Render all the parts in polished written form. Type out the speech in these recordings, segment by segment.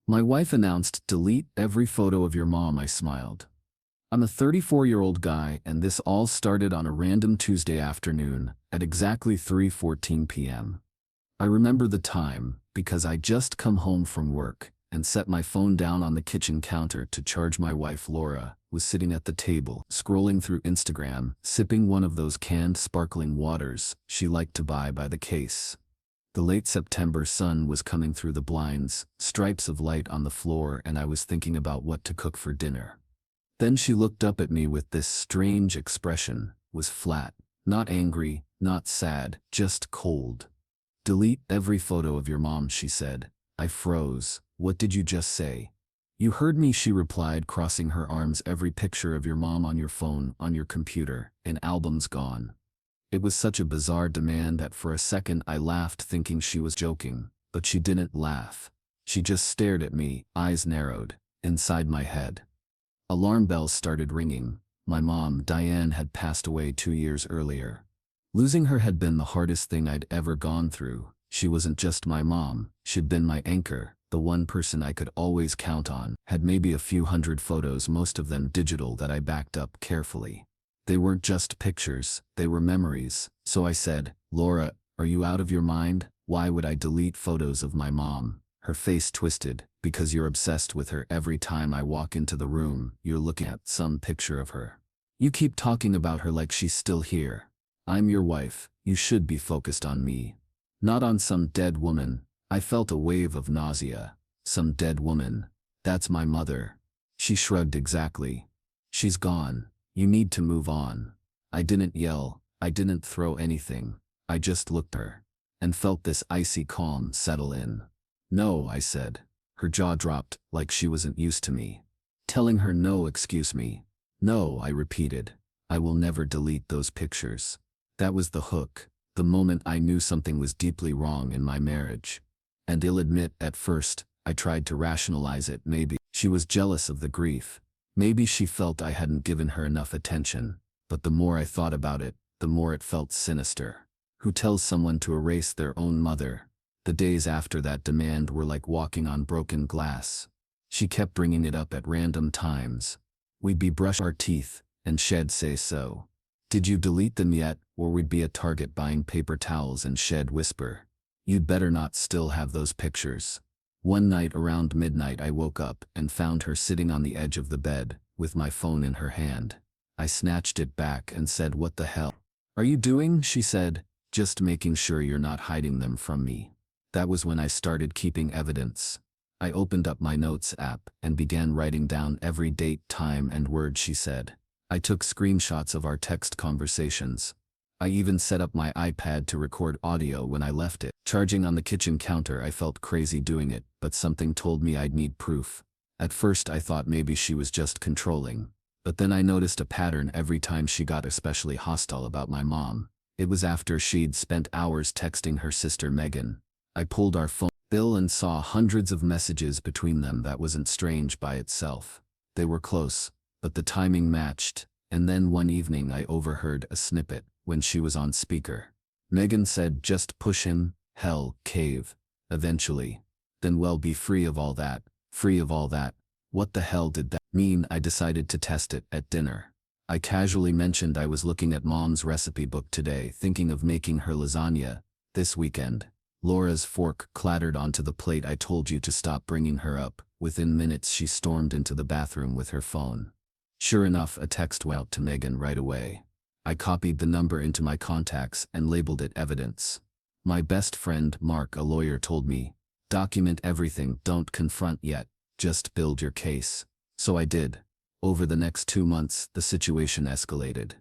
My wife announced, "Delete every photo of your mom." I smiled. I'm a 34-year-old guy, and this all started on a random Tuesday afternoon at exactly 3:14 p.m. I remember the time because I just come home from work and set my phone down on the kitchen counter to charge. My wife Laura was sitting at the table, scrolling through Instagram, sipping one of those canned sparkling waters she liked to buy by the case. The late September sun was coming through the blinds, stripes of light on the floor, and I was thinking about what to cook for dinner. Then she looked up at me with this strange expression, was flat, not angry, not sad, just cold. "Delete every photo of your mom," she said. I froze. "What did you just say?" "You heard me," she replied, crossing her arms. "Every picture of your mom on your phone, on your computer, in albums gone." It was such a bizarre demand that for a second I laughed, thinking she was joking, but she didn't laugh. She just stared at me, eyes narrowed. Inside my head, alarm bells started ringing. My mom, Diane, had passed away 2 years earlier. Losing her had been the hardest thing I'd ever gone through. She wasn't just my mom, she'd been my anchor, the one person I could always count on. Had maybe a few hundred photos, most of them digital, that I backed up carefully. They weren't just pictures, they were memories. So I said, "Laura, are you out of your mind? Why would I delete photos of my mom?" Her face twisted. "Because you're obsessed with her. Every time I walk into the room, you're looking at some picture of her. You keep talking about her like she's still here. I'm your wife, you should be focused on me, not on some dead woman." I felt a wave of nausea. Some dead woman? That's my mother. She shrugged. "Exactly. She's gone. You need to move on." I didn't yell, I didn't throw anything. I just looked at her and felt this icy calm settle in. "No," I said. Her jaw dropped, like she wasn't used to me telling her no. "Excuse me." "No," I repeated. "I will never delete those pictures." That was the hook, the moment I knew something was deeply wrong in my marriage. And I'll admit, at first, I tried to rationalize it. Maybe she was jealous of the grief. Maybe she felt I hadn't given her enough attention. But the more I thought about it, the more it felt sinister. Who tells someone to erase their own mother? The days after that demand were like walking on broken glass. She kept bringing it up at random times. We'd be brushing our teeth, and she'd say, "So, did you delete them yet?" Or we'd be at Target buying paper towels and she'd whisper, "You'd better not still have those pictures." One night around midnight I woke up and found her sitting on the edge of the bed, with my phone in her hand. I snatched it back and said, "What the hell are you doing?" She said, "Just making sure you're not hiding them from me." That was when I started keeping evidence. I opened up my notes app and began writing down every date, time, and word she said. I took screenshots of our text conversations. I even set up my iPad to record audio when I left it charging on the kitchen counter. I felt crazy doing it, but something told me I'd need proof. At first I thought maybe she was just controlling. But then I noticed a pattern every time she got especially hostile about my mom. It was after she'd spent hours texting her sister Megan. I pulled our phone bill and saw hundreds of messages between them. That wasn't strange by itself. They were close, but the timing matched. And then one evening I overheard a snippet when she was on speaker. Megan said, "Just push him, hell, cave. Eventually. Then we'll be free of all that." Free of all that? What the hell did that mean? I decided to test it at dinner. I casually mentioned I was looking at Mom's recipe book today, thinking of making her lasagna this weekend. Laura's fork clattered onto the plate. "I told you to stop bringing her up." Within minutes she stormed into the bathroom with her phone. Sure enough, a text went out to Megan right away. I copied the number into my contacts and labeled it evidence. My best friend, Mark, a lawyer, told me, "Document everything, don't confront yet, just build your case." So I did. Over the next 2 months, the situation escalated.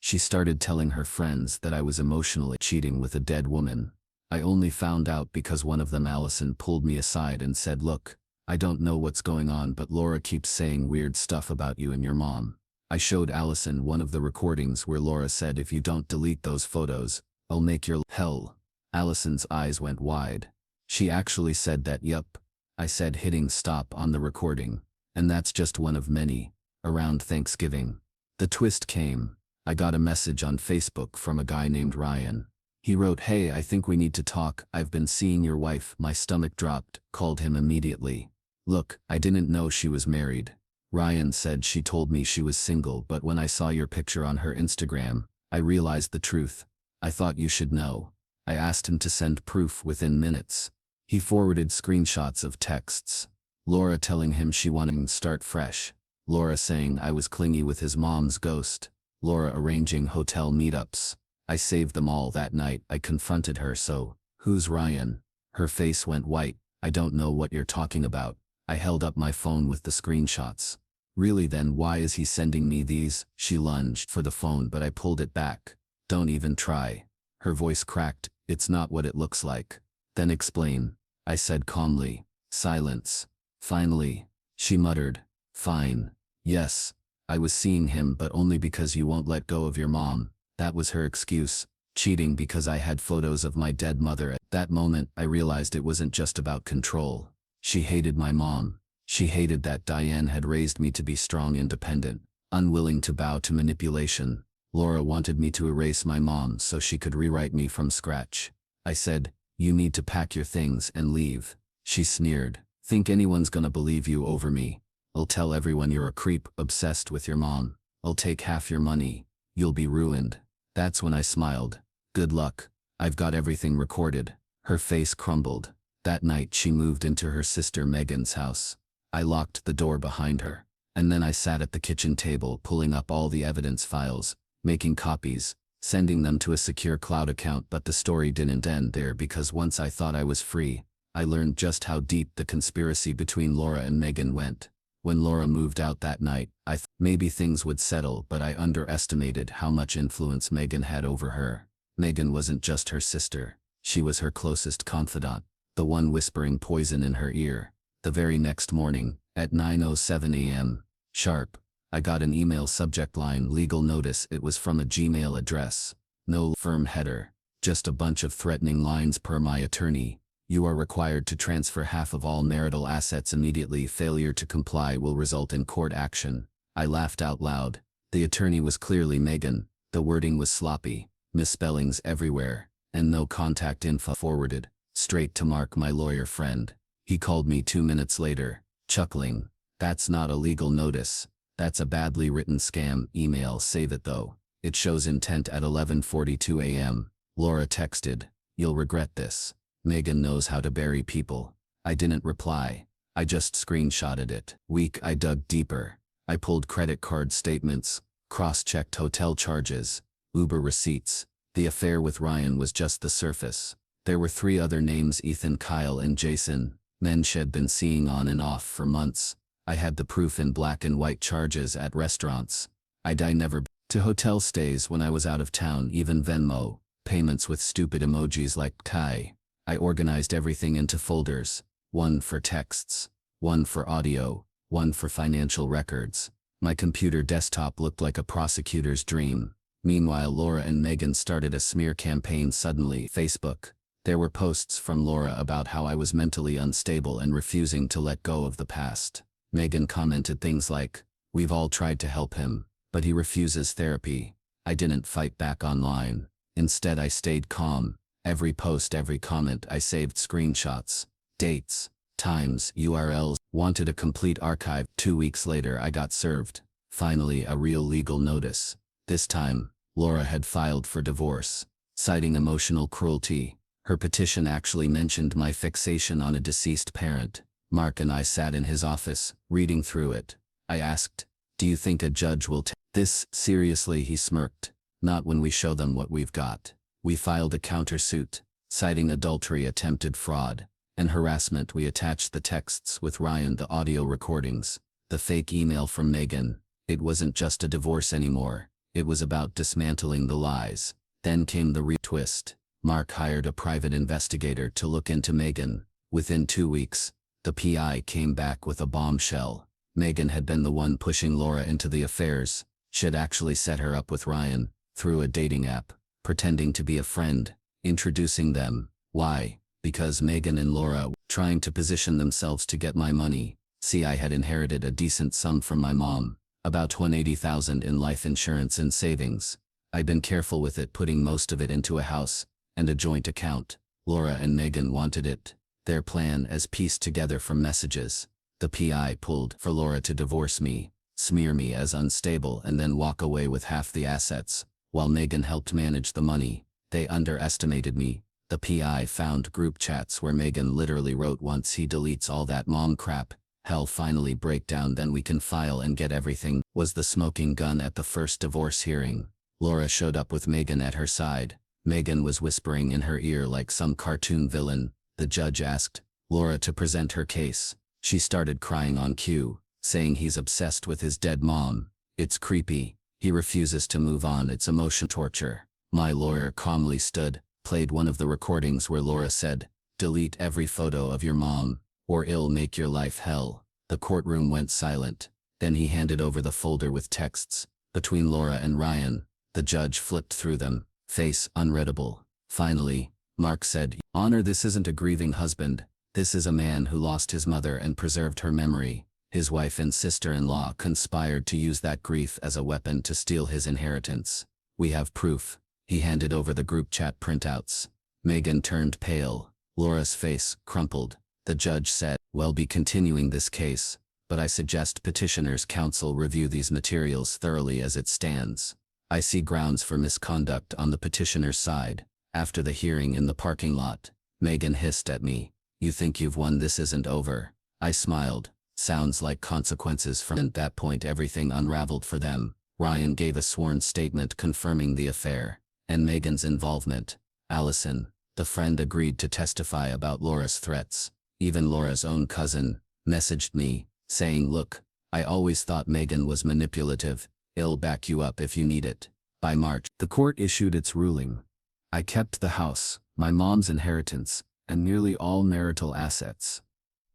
She started telling her friends that I was emotionally cheating with a dead woman. I only found out because one of them, Allison, pulled me aside and said, "Look, I don't know what's going on, but Laura keeps saying weird stuff about you and your mom." I showed Allison one of the recordings where Laura said, "If you don't delete those photos, I'll make your hell." Allison's eyes went wide. "She actually said that?" "Yup," I said, hitting stop on the recording. "And that's just one of many." Around Thanksgiving, the twist came. I got a message on Facebook from a guy named Ryan. He wrote, "Hey, I think we need to talk. I've been seeing your wife." My stomach dropped, called him immediately. Look, I didn't know she was married. Ryan said she told me she was single, but when I saw your picture on her Instagram, I realized the truth. I thought you should know. I asked him to send proof within minutes. He forwarded screenshots of texts. Laura telling him she wanted to start fresh. Laura saying I was clingy with his mom's ghost. Laura arranging hotel meetups. I saved them all that night. I confronted her. So, who's Ryan? Her face went white. I don't know what you're talking about. I held up my phone with the screenshots. Really, then why is he sending me these? She lunged for the phone, but I pulled it back. Don't even try. Her voice cracked. It's not what it looks like. Then explain. I said calmly. Silence. Finally, she muttered. Fine. Yes. I was seeing him, but only because you won't let go of your mom. That was her excuse. Cheating because I had photos of my dead mother. At that moment, I realized it wasn't just about control. She hated my mom. She hated that Diane had raised me to be strong, independent, unwilling to bow to manipulation. Laura wanted me to erase my mom so she could rewrite me from scratch. I said, you need to pack your things and leave. She sneered. Think anyone's gonna believe you over me? I'll tell everyone you're a creep, obsessed with your mom. I'll take half your money. You'll be ruined. That's when I smiled. Good luck. I've got everything recorded. Her face crumbled. That night she moved into her sister Megan's house. I locked the door behind her. And then I sat at the kitchen table pulling up all the evidence files, making copies, sending them to a secure cloud account. But the story didn't end there, because once I thought I was free, I learned just how deep the conspiracy between Laura and Megan went. When Laura moved out that night, I thought maybe things would settle, but I underestimated how much influence Megan had over her. Megan wasn't just her sister. She was her closest confidant, the one whispering poison in her ear. The very next morning, at 9:07 a.m. sharp, I got an email, subject line legal notice. It was from a Gmail address. No firm header, just a bunch of threatening lines. Per my attorney, you are required to transfer half of all marital assets immediately. Failure to comply will result in court action. I laughed out loud. The attorney was clearly Megan. The wording was sloppy, misspellings everywhere, and no contact info forwarded straight to Mark, my lawyer friend. He called me 2 minutes later, chuckling. That's not a legal notice. That's a badly written scam email. Save it though. It shows intent at 11:42 a.m. Laura texted, you'll regret this. Megan knows how to bury people. I didn't reply. I just screenshotted it. Weak. I dug deeper. I pulled credit card statements, cross-checked hotel charges, Uber receipts. The affair with Ryan was just the surface. There were 3 other names: Ethan, Kyle, and Jason, men she'd been seeing on and off for months. I had the proof in black and white: charges at restaurants I never to hotel stays when I was out of town, even Venmo, payments with stupid emojis like Kai. I organized everything into folders, one for texts, one for audio, one for financial records. My computer desktop looked like a prosecutor's dream. Meanwhile, Laura and Megan started a smear campaign. Suddenly, Facebook. There were posts from Laura about how I was mentally unstable and refusing to let go of the past. Megan commented things like, we've all tried to help him, but he refuses therapy. I didn't fight back online. Instead, I stayed calm. Every post, every comment, I saved screenshots, dates, times, URLs, wanted a complete archive. 2 weeks later, I got served. Finally, a real legal notice. This time, Laura had filed for divorce, citing emotional cruelty. Her petition actually mentioned my fixation on a deceased parent. Mark and I sat in his office, reading through it. I asked, do you think a judge will take this seriously? He smirked. Not when we show them what we've got. We filed a countersuit, citing adultery, attempted fraud, and harassment. We attached the texts with Ryan, the audio recordings, the fake email from Megan. It wasn't just a divorce anymore. It was about dismantling the lies. Then came the twist. Mark hired a private investigator to look into Megan. Within 2 weeks, the PI came back with a bombshell. Megan had been the one pushing Laura into the affairs. She'd actually set her up with Ryan, through a dating app, pretending to be a friend, introducing them. Why? Because Megan and Laura were trying to position themselves to get my money. See, I had inherited a decent sum from my mom, about $180,000 in life insurance and savings. I'd been careful with it, putting most of it into a house and a joint account. Laura and Megan wanted it. Their plan, as pieced together from messages, The PI pulled for Laura to divorce me, smear me as unstable and then walk away with half the assets, while Megan helped manage the money. They underestimated me. The PI found group chats where Megan literally wrote, "Once he deletes all that mom crap, hell finally break down, then we can file and get everything." Was the smoking gun at the first divorce hearing. Laura showed up with Megan at her side. Megan was whispering in her ear like some cartoon villain. The judge asked Laura to present her case. She started crying on cue, saying he's obsessed with his dead mom. It's creepy. He refuses to move on. It's emotion torture. My lawyer calmly stood, played one of the recordings where Laura said, "Delete every photo of your mom, or it'll make your life hell." The courtroom went silent. Then he handed over the folder with texts between Laura and Ryan. The judge flipped through them, face unreadable. Finally, Mark said, "Honor, this isn't a grieving husband. This is a man who lost his mother and preserved her memory. His wife and sister-in-law conspired to use that grief as a weapon to steal his inheritance. We have proof." He handed over the group chat printouts. Megan turned pale. Laura's face crumpled. The judge said, "We'll be continuing this case, but I suggest petitioner's counsel review these materials thoroughly as it stands. I see grounds for misconduct on the petitioner's side." After the hearing in the parking lot, Megan hissed at me, "You think you've won? This isn't over." I smiled. Sounds like consequences from. At that point everything unraveled for them. Ryan gave a sworn statement confirming the affair and Megan's involvement. Allison, the friend, agreed to testify about Laura's threats. Even Laura's own cousin messaged me, saying, "Look, I always thought Megan was manipulative. I'll back you up if you need it." By March, the court issued its ruling. I kept the house, my mom's inheritance, and nearly all marital assets.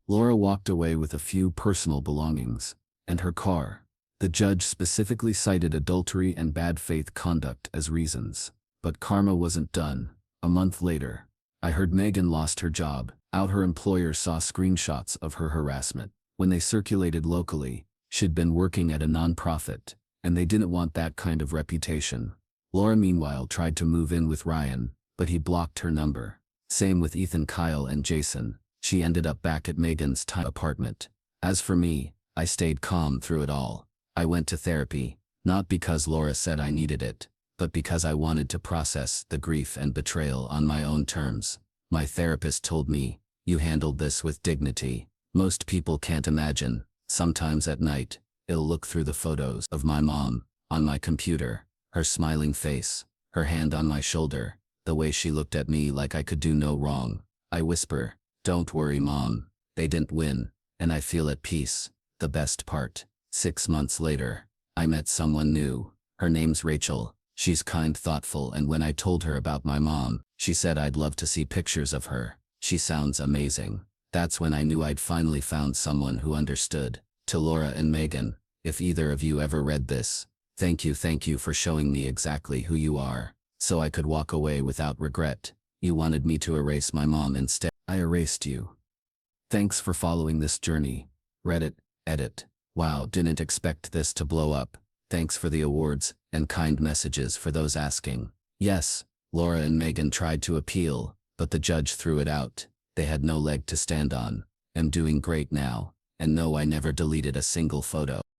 Laura walked away with a few personal belongings, and her car. The judge specifically cited adultery and bad faith conduct as reasons. But karma wasn't done. A month later, I heard Megan lost her job. Her employer saw screenshots of her harassment. When they circulated locally, she'd been working at a nonprofit, and they didn't want that kind of reputation. Laura meanwhile tried to move in with Ryan, but he blocked her number. Same with Ethan, Kyle, and Jason. She ended up back at Megan's tiny apartment. As for me, I stayed calm through it all. I went to therapy, not because Laura said I needed it, but because I wanted to process the grief and betrayal on my own terms. My therapist told me, "You handled this with dignity. Most people can't imagine." Sometimes at night, I'll look through the photos of my mom on my computer, her smiling face, her hand on my shoulder, the way she looked at me like I could do no wrong. I whisper, "Don't worry, Mom. They didn't win," and I feel at peace. The best part, 6 months later, I met someone new. Her name's Rachel. She's kind, thoughtful, and when I told her about my mom, she said I'd love to see pictures of her. She sounds amazing. That's when I knew I'd finally found someone who understood. To Laura and Megan, if either of you ever read this, thank you for showing me exactly who you are, so I could walk away without regret. You wanted me to erase my mom, instead I erased you. Thanks for following this journey. Reddit, edit. Wow, didn't expect this to blow up. Thanks for the awards and kind messages for those asking. Yes, Laura and Megan tried to appeal, but the judge threw it out. They had no leg to stand on. I'm doing great now, and no, I never deleted a single photo.